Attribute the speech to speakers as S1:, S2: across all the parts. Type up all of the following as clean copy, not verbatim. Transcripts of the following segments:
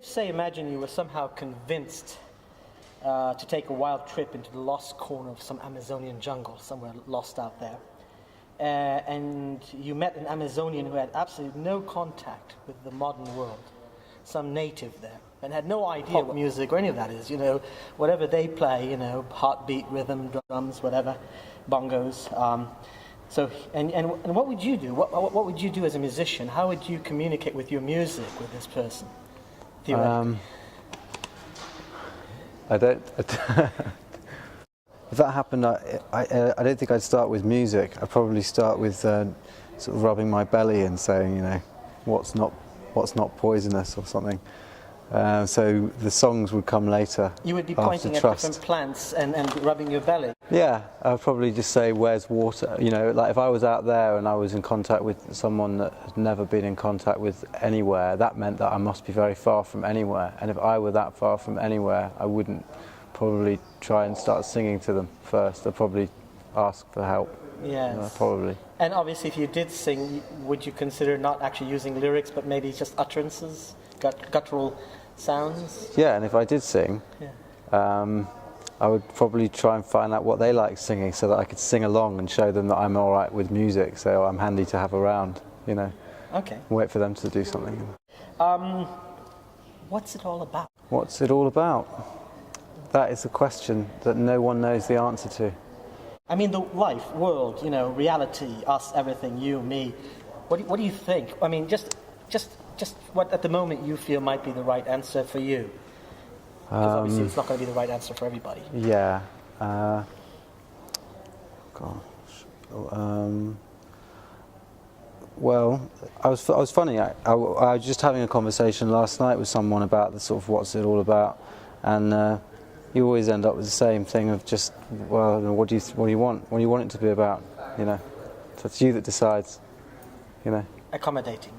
S1: Say, imagine you were somehow convinced to take a wild trip into the lost corner of some Amazonian jungle, somewhere lost out there. And you met an Amazonian who had absolutely no contact with the modern world, some native there, and had no idea what music or any of that is, whatever they play, heartbeat, rhythm, drums, whatever, bongos. And what would you do? What would you do as a musician? How would you communicate with your music with this person? Theoretically.
S2: I don't. If that happened, I don't think I'd start with music. I'd probably start with sort of rubbing my belly and saying, what's not poisonous or something. So the songs would come later.
S1: You would be pointing at different plants and rubbing your belly.
S2: Yeah, I'd probably just say, where's water? Like if I was out there and I was in contact with someone that had never been in contact with anywhere, that meant that I must be very far from anywhere. And if I were that far from anywhere, I wouldn't probably try and start singing to them first. I'd probably ask for help.
S1: Yes.
S2: Probably.
S1: And obviously if you did sing, would you consider not actually using lyrics, but maybe just utterances, guttural sounds?
S2: Yeah, and if I did sing, I would probably try and find out what they like singing so that I could sing along and show them that I'm all right with music, so I'm handy to have around,
S1: Okay.
S2: Wait for them to do something.
S1: What's it all about?
S2: What's it all about? That is a question that no one knows the answer to.
S1: I mean, the life, world, reality, us, everything, you, me. What do you think? I mean, just what at the moment you feel might be the right answer for you. Because obviously it's not going to be the right answer for everybody.
S2: Yeah. Well, I was funny. I was just having a conversation last night with someone about the sort of what's it all about, and you always end up with the same thing of just, well, what do you want? What do you want it to be about? So it's you that decides.
S1: Accommodating.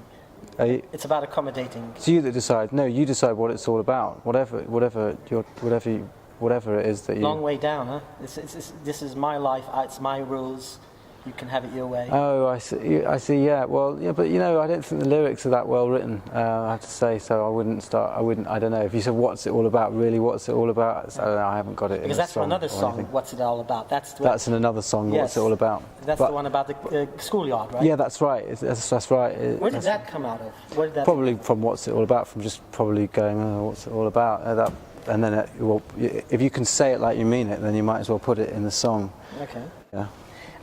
S1: It's about accommodating.
S2: It's you that decide. No, you decide what it's all about. Whatever it is that you.
S1: Long way down, huh? This is my life. It's my rules. You can have it your way.
S2: Oh, I see. Yeah. Well, yeah, but I don't think the lyrics are that well written. I have to say, so I wouldn't. I don't know. If you said, "What's it all about?" Really, what's it all about? I don't know. I haven't got it.
S1: Because that's another song. What's it all about?
S2: That's in another song. Yes, what's it all about?
S1: That's the one about the schoolyard, right?
S2: Yeah, that's right. That's right.
S1: Where did that come out of? Where did that?
S2: Probably from What's It All About. From just probably going, oh, what's it all about? And then, if you can say it like you mean it, then you might as well put it in the song.
S1: Okay.
S2: Yeah.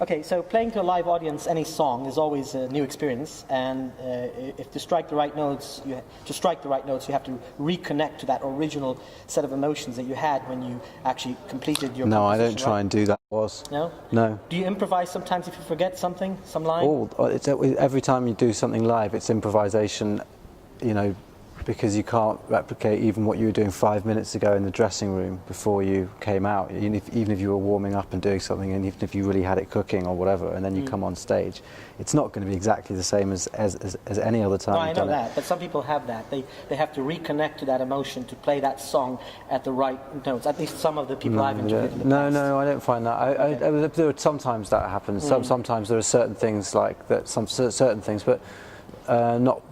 S1: Okay, so playing to a live audience any song is always a new experience, and if to strike the right notes, you have to reconnect to that original set of emotions that you had when you actually completed your.
S2: No, I don't try and do that.
S1: No.
S2: No.
S1: Do you improvise sometimes if you forget something, some line?
S2: Every time you do something live, it's improvisation. Because you can't replicate even what you were doing 5 minutes ago in the dressing room before you came out. Even if you were warming up and doing something, and even if you really had it cooking or whatever, and then you come on stage, it's not going to be exactly the same as any other time.
S1: No, I know that, but some people have that. They have to reconnect to that emotion to play that song at the right notes. At least some of the people I've interviewed in the past.
S2: No, I don't find that. There are sometimes that happens. Sometimes there are certain things like that. Certain things, but. Not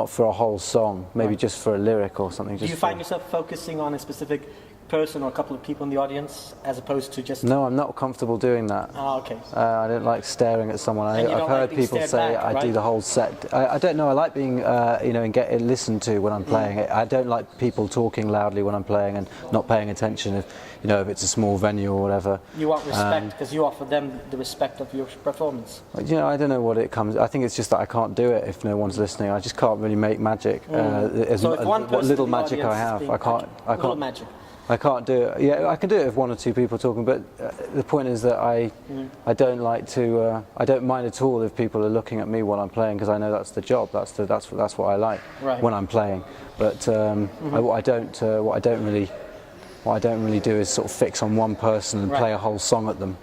S2: for a whole song, maybe just for a lyric or something.
S1: Do you find yourself focusing on a specific person or a couple of people in the audience as opposed to just...
S2: No, I'm not comfortable doing that.
S1: Oh, okay.
S2: I don't like staring at someone. I've heard people say
S1: back, right?
S2: I do the whole set. I don't know, I like being and get listened to when I'm playing. I don't like people talking loudly when I'm playing and not paying attention if it's a small venue or whatever.
S1: You want respect because you offer them the respect of your performance.
S2: I don't know what it comes. I think it's just that I can't do it if no one's listening. I just can't really make magic. What little magic I have, I can't.
S1: Little magic.
S2: I can't do it. Yeah, I can do it if one or two people are talking, but the point is that I don't like to. I don't mind at all if people are looking at me while I'm playing, because I know that's the job. That's what I like when I'm playing. But what I don't really do is sort of fix on one person and play a whole song at them.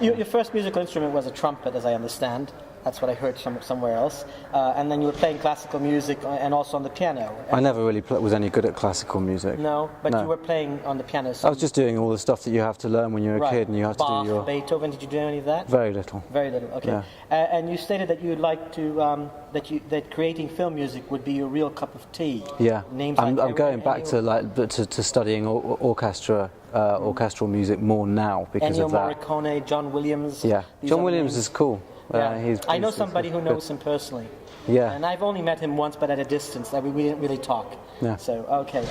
S1: Your first musical instrument was a trumpet, as I understand. That's what I heard somewhere else. And then you were playing classical music and also on the piano.
S2: I never really was any good at classical music.
S1: No, but
S2: No.
S1: you were playing on the piano.
S2: I was just doing all the stuff that you have to learn when you're a kid, and you have
S1: Bach,
S2: to do your...
S1: Beethoven. Did you do any of that?
S2: Very little.
S1: Very little. Okay.
S2: Yeah.
S1: And you stated that you'd like to that creating film music would be your real cup of tea.
S2: Yeah.
S1: Names
S2: I'm
S1: like
S2: going back to studying orchestral music more now because
S1: Ennio
S2: of that.
S1: Morricone, John Williams.
S2: Yeah. John Williams is cool.
S1: Yeah. I know
S2: he's
S1: somebody who
S2: good.
S1: knows him personally.
S2: Yeah.
S1: And I've only met him once, but at a distance. We didn't really talk.
S2: Yeah.
S1: So, okay.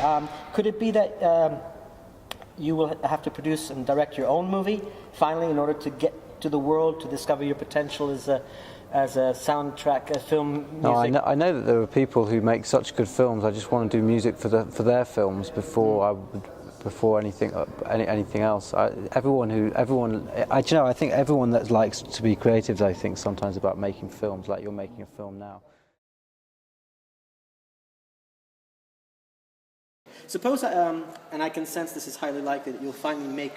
S1: Could it be that you will have to produce and direct your own movie, finally, in order to get to the world, to discover your potential as a soundtrack, a film music?
S2: No, I know that there are people who make such good films. I just want to do music for their films before anything else. I think everyone that likes to be creative, I think sometimes about making films, like you're making a film now.
S1: Suppose, and I can sense this is highly likely, that you'll finally make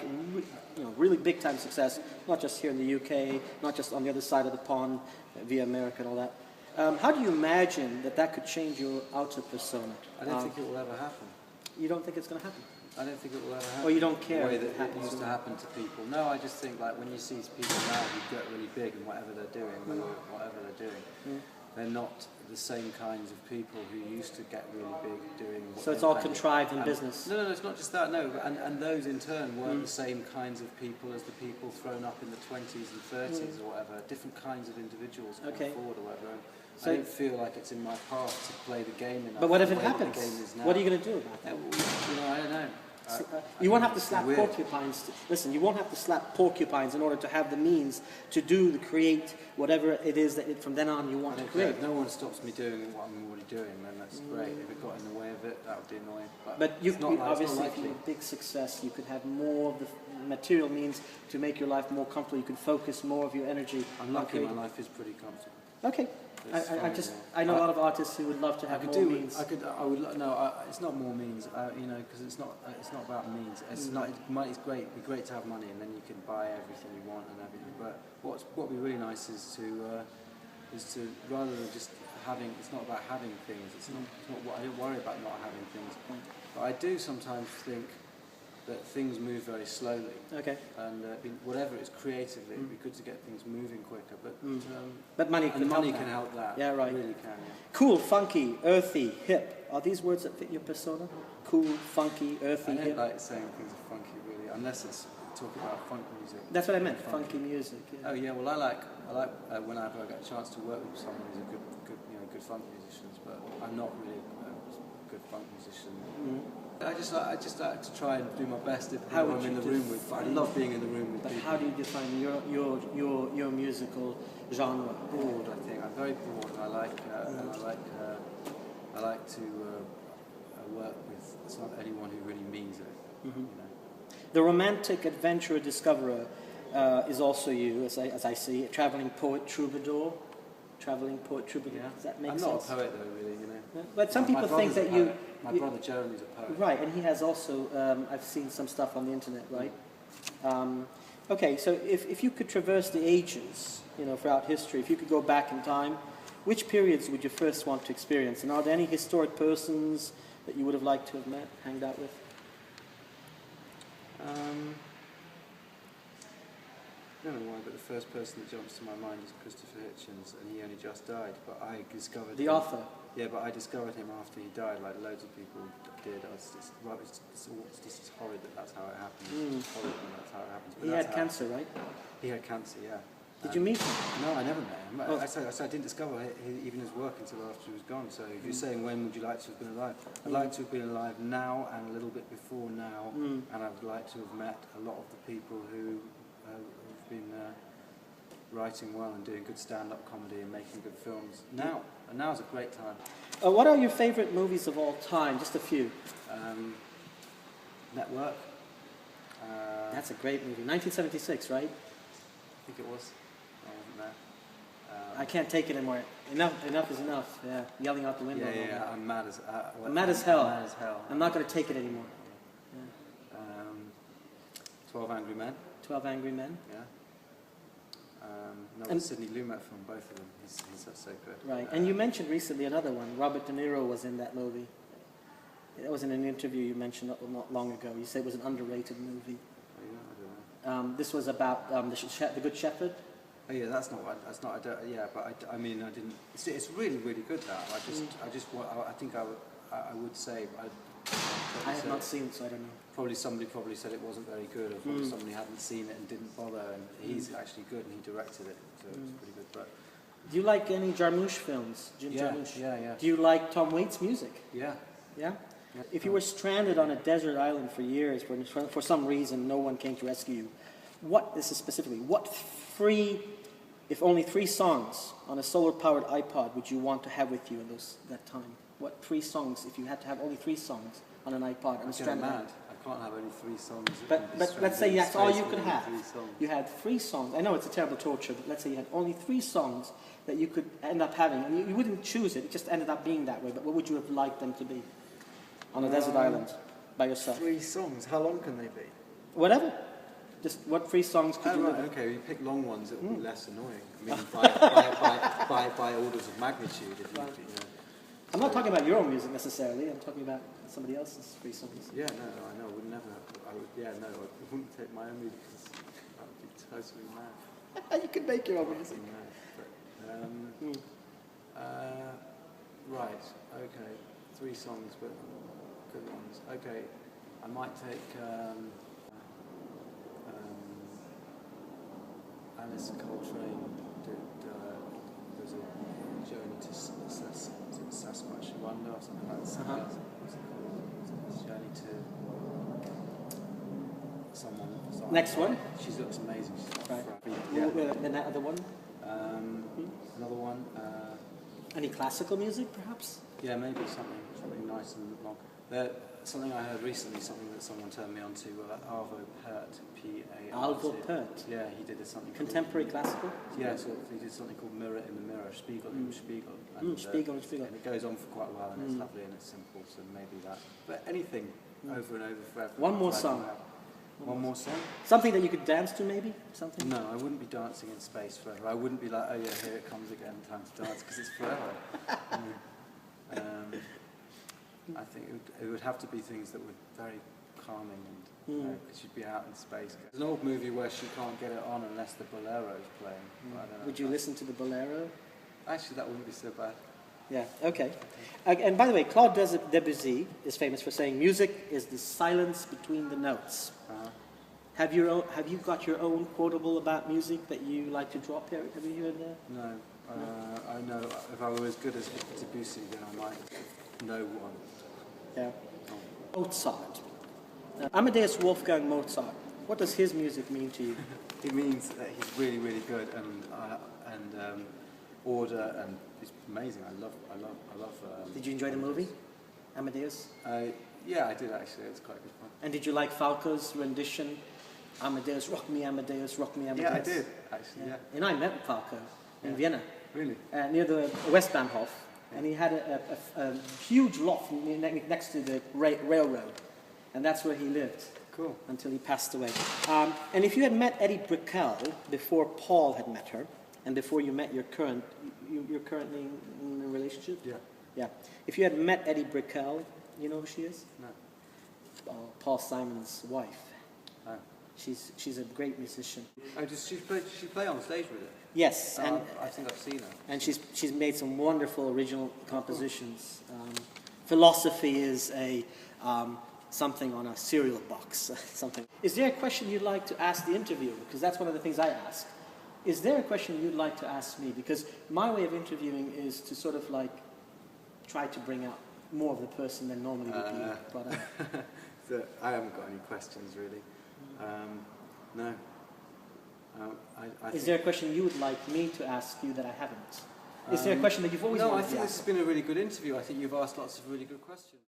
S1: really big time success, not just here in the UK, not just on the other side of the pond via America and all that. How do you imagine that could change your outer persona?
S3: I don't think it will ever happen.
S1: You don't think it's going to happen?
S3: I don't think it will ever happen.
S1: Or you don't care?
S3: The way that it used to happen to people. No, I just think like when you see people now who get really big and whatever they're doing, they're not the same kinds of people who used to get really big doing.
S1: So it's all contrived in business.
S3: No, it's not just that. No, and those in turn weren't the same kinds of people as the people thrown up in the 20s and 30s or whatever. Different kinds of individuals come forward or whatever. So I don't feel like it's in my path to play the game enough.
S1: But what if it happens? What are you going to do about that?
S3: I don't know.
S1: You won't have to slap porcupines. Listen, you won't have to slap porcupines in order to have the means to create whatever it is that from then on you want to create.
S3: If no one stops me doing what I'm already doing, then that's great. If it got in the way of it, that would be annoying.
S1: But you obviously, if you're a big success, you could have more of the material means to make your life more comfortable. You could focus more of your energy.
S3: I'm lucky. My life is pretty comfortable.
S1: Okay. I know a lot of artists who would love to have more means.
S3: It's not more means, because it's not about means. It's great. It'd be great to have money, and then you can buy everything you want and everything. But what would be really nice is to rather than just having. It's not about having things. It's not what I don't worry about not having things. But I do sometimes think that things move very slowly.
S1: Okay.
S3: And whatever it is creatively, it'd be good to get things moving quicker.
S1: But money
S3: can help that.
S1: Yeah, right.
S3: It really can. Yeah.
S1: Cool, funky, earthy, hip. Are these words that fit your persona? Cool, funky, earthy,
S3: I don't
S1: hip.
S3: like saying things are funky, really, unless it's talking about funk music.
S1: That's what I meant. Funky music. Yeah.
S3: Oh yeah. Well, I like whenever I get a chance to work with someone who's a good funk musicians, but I'm not really a good funk musician. I just like to try and do my best if I'm in the room with. I love being in the room with people.
S1: But how do you define your musical genre?
S3: Broad, I think. I'm very broad. I like to work with anyone who really means it.
S1: Mm-hmm. The romantic adventurer discoverer is also you, as I see, a traveling poet troubadour. Traveling poet troubadour.
S3: Yeah.
S1: Does that make
S3: sense?
S1: sense?
S3: I'm not a poet though, really.
S1: But some people think that you.
S3: My brother Jeremy's a poet.
S1: Right, and he has also. I've seen some stuff on the internet, right? Okay, so if you could traverse the ages, throughout history, if you could go back in time, which periods would you first want to experience? And are there any historic persons that you would have liked to have met, hanged out with?
S3: I don't know why, but the first person that jumps to my mind is Christopher Hitchens, and he only just died. But I discovered
S1: the author.
S3: Yeah, but I discovered him after he died, like loads of people did. It's horrid that that's how it happens. It's horrid that that's how it happens. But
S1: he had cancer, right?
S3: He had cancer, yeah.
S1: Did you meet him?
S3: No, I never met him. I said I didn't discover even his work until after he was gone. So if you're saying when would you like to have been alive, I'd like to have been alive now and a little bit before now, and I would like to have met a lot of the people who have been writing well and doing good stand-up comedy and making good films now. And now's a great time.
S1: What are your favourite movies of all time? Just a few.
S3: Network.
S1: That's a great movie. 1976, right?
S3: I think it was. I wasn't there.
S1: I can't take it anymore. Enough is enough. Yeah, yelling out the window.
S3: Yeah. I'm mad as hell.
S1: I'm mad as hell. I'm not going to take it anymore. Yeah.
S3: 12 Angry Men.
S1: 12 Angry Men.
S3: Yeah. Another Sidney Lumet film, both of them. He's so good.
S1: Right. And you mentioned recently another one. Robert De Niro was in that movie. That was in an interview you mentioned not long ago. You said it was an underrated movie.
S3: Oh, yeah, I don't know.
S1: This was about the Good Shepherd.
S3: Oh yeah, that's not. I don't, yeah, but I mean, I didn't. It's really, really good. That I think I would say.
S1: I have not seen it, so I don't know.
S3: Probably somebody said it wasn't very good, or probably somebody hadn't seen it and didn't bother. And he's actually good, and he directed it, so it's pretty good. But
S1: do you like any Jarmusch films? Jim Jarmusch?
S3: Yeah.
S1: Do you like Tom Waits' music?
S3: Yeah.
S1: Yeah? If you were stranded on a desert island for years, for some reason no one came to rescue you, if only 3 songs on a solar-powered iPod would you want to have with you in that time? What 3 songs, if you had to have only 3 songs on an iPod on a stranded island?
S3: I can't have only 3 songs.
S1: But let's say that's all you could have. You had 3 songs. I know it's a terrible torture, but let's say you had only 3 songs that you could end up having, and you wouldn't choose it. It just ended up being that way. But what would you have liked them to be on a desert island by yourself?
S3: 3 songs. How long can they be?
S1: Whatever. Just what 3 songs could you
S3: right,
S1: live?
S3: okay, you pick long ones, it will be less annoying. I mean, by orders of magnitude. If you,
S1: I'm not talking about your own music necessarily. I'm talking about somebody else's 3 songs.
S3: Yeah, no, I know. I would never. I wouldn't take my own music because that would be totally mad.
S1: You could make your own music.
S3: Right. Okay. 3 songs, but good ones. Okay. I might take. Alice Coltrane there's a journey to Sasquatch Wonder or something like that. What's it called? Journey to someone.
S1: Next one.
S3: She looks amazing. She's
S1: Right.
S3: Yeah.
S1: Then that other one.
S3: Another one.
S1: Any classical music, perhaps?
S3: Yeah, maybe something nice and long. Something I heard recently, something that someone turned me on to, Arvo Pärt, P-A-R-T.
S1: Arvo Pärt?
S3: Yeah, he did something
S1: Contemporary classical?
S3: Yeah, so he did something called Mirror in the Mirror, Spiegel in Spiegel.
S1: Spiegel in Spiegel.
S3: And it goes on for quite a while, and it's lovely and it's simple, so maybe that. But anything over and over forever.
S1: One more song.
S3: One more song?
S1: Something that you could dance to, maybe? Something?
S3: No, I wouldn't be dancing in space forever. I wouldn't be like, oh yeah, here it comes again, time to dance, because it's forever. I think it would have to be things that were very calming and because you'd be out in space. There's an old movie where she can't get it on unless the Bolero's playing.
S1: Would you listen to the Bolero?
S3: Actually, that wouldn't be so bad.
S1: Yeah, okay. And by the way, Claude Debussy is famous for saying music is the silence between the notes. Have you got your own quotable about music that you like to drop here? Have you heard that?
S3: No. I know if I were as good as Debussy, then I might know one.
S1: Yeah. Mozart. Amadeus Wolfgang Mozart. What does his music mean to you?
S3: It means that he's really, really good and order, and it's amazing. I love.
S1: Did you enjoy the movie, Amadeus?
S3: Yeah, I did actually. It was quite good fun.
S1: And did you like Falco's rendition? Amadeus, rock me, Amadeus, rock me, Amadeus.
S3: Yeah, I did actually. Yeah.
S1: And I met Falco in Vienna.
S3: Really?
S1: Near the Westbahnhof. And he had a huge loft next to the railroad. And that's where he lived.
S3: Cool.
S1: Until he passed away. And if you had met Eddie Brickell before Paul had met her, and before you met you're currently in a relationship?
S3: Yeah.
S1: Yeah. If you had met Eddie Brickell, you know who she is?
S3: No.
S1: Paul Simon's wife.
S3: Oh.
S1: She's a great musician.
S3: Oh, does she play on stage with it?
S1: Yes, and
S3: I think I've seen her.
S1: And she's made some wonderful original compositions. Philosophy is a something on a cereal box. Something. Is there a question you'd like to ask the interviewer? Because that's one of the things I ask. Is there a question you'd like to ask me? Because my way of interviewing is to sort of like try to bring out more of the person than normally would be brought out.
S3: So I haven't got any questions really. No.
S1: Is there a question you would like me to ask you that I haven't? Is there a question that you've always wanted to ask?
S3: I think this has been a really good interview. I think you've asked lots of really good questions.